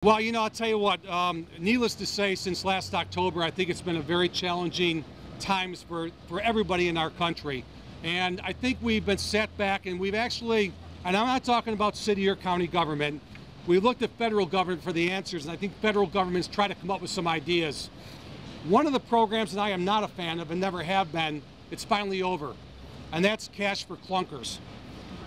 Well, you know, I'll tell you what, needless to say, since last October, I think it's been a very challenging times for everybody in our country. And I think we've been set back, and we've actually, and I'm not talking about city or county government, we looked at federal government for the answers, and I think federal governments try to come up with some ideas. One of the programs that I am not a fan of and never have been, it's finally over, and that's Cash for Clunkers.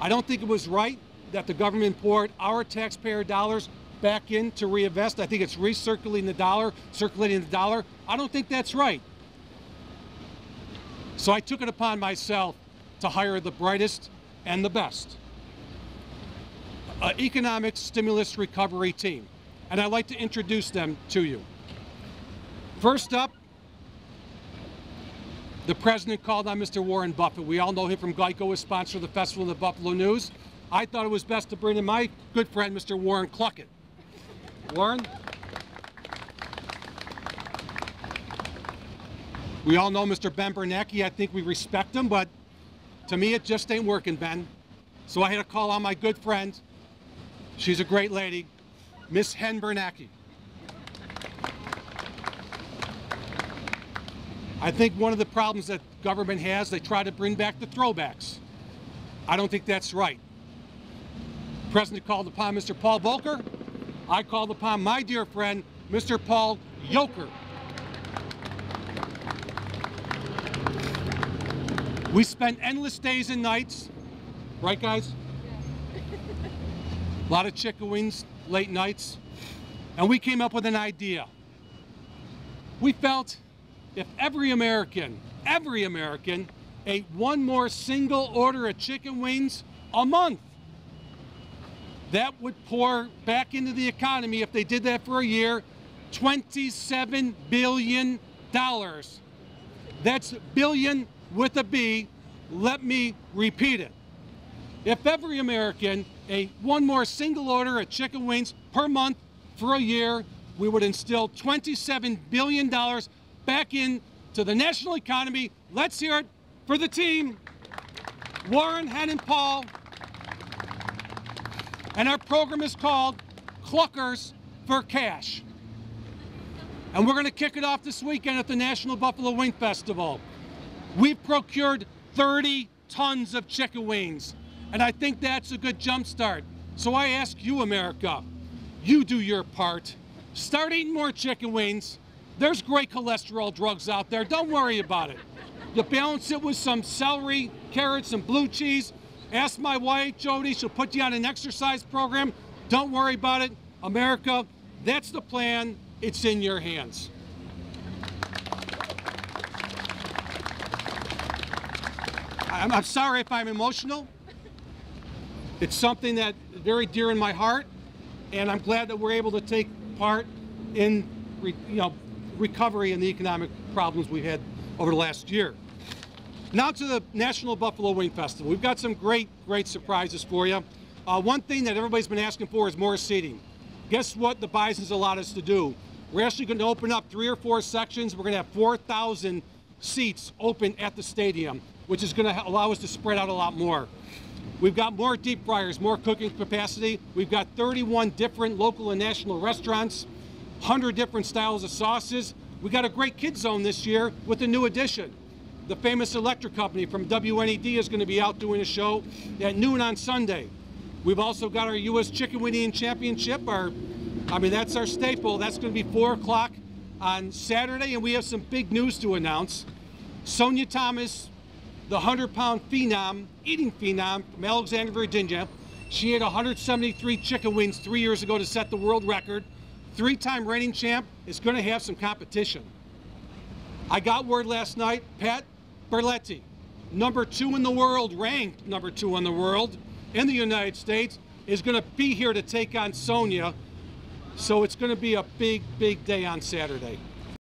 I don't think it was right that the government poured our taxpayer dollars back in to reinvest. I think it's recirculating the dollar, circulating the dollar. I don't think that's right. So I took it upon myself to hire the brightest and the best economic stimulus recovery team. And I'd like to introduce them to you. First up, the president called on Mr. Warren Buffett. We all know him from Geico, as sponsor of the festival in the Buffalo News. I thought it was best to bring in my good friend, Mr. Warren Cluckett. Warren? We all know Mr. Ben Bernanke. I think we respect him, but to me it just ain't working, Ben. So I had to call on my good friend. She's a great lady, Miss Hen Bernanke. I think one of the problems that government has, they try to bring back the throwbacks. I don't think that's right. The president called upon Mr. Paul Volcker. I called upon my dear friend, Mr. Paul Yoker. We spent endless days and nights, right guys? A lot of chicken wings, late nights, and we came up with an idea. We felt if every American ate one more single order of chicken wings a month, that would pour back into the economy, if they did that for a year, $27 billion. That's billion with a B. Let me repeat it. If every American ate one more single order of chicken wings per month for a year, we would instill $27 billion back into the national economy. Let's hear it for the team, Warren, Hen, and Paul. And our program is called Cluckers for Cash. And we're going to kick it off this weekend at the National Buffalo Wing Festival. We've procured 30 tons of chicken wings, and I think that's a good jump start. So I ask you, America, you do your part. Start eating more chicken wings. There's great cholesterol drugs out there. Don't worry about it. You balance it with some celery, carrots, and blue cheese. Ask my wife, Jody, she'll put you on an exercise program. Don't worry about it. America, that's the plan. It's in your hands. I'm sorry if I'm emotional. It's something that's very dear in my heart, and I'm glad that we're able to take part in recovery and the economic problems we've had over the last year. Now to the National Buffalo Wing Festival. We've got some great surprises for you. One thing that everybody's been asking for is more seating. Guess what the Bisons allowed us to do? We're actually going to open up 3 or 4 sections. We're going to have 4,000 seats open at the stadium, which is going to allow us to spread out a lot more. We've got more deep fryers, more cooking capacity. We've got 31 different local and national restaurants, 100 different styles of sauces. We got a great kids zone this year with a new addition. The famous electric company from WNED is going to be out doing a show at noon on Sunday. We've also got our U.S. Chicken Wing Championship. That's our staple. That's going to be 4 o'clock on Saturday, and we have some big news to announce. Sonia Thomas, the 100-pound phenom, eating phenom from Alexandria, Virginia. She ate 173 chicken wings 3 years ago to set the world record. 3-time reigning champ is going to have some competition. I got word last night, Pat Berletti, number 2 in the world, ranked number 2 in the world in the United States, is going to be here to take on Sonia. So it's going to be a big day on Saturday.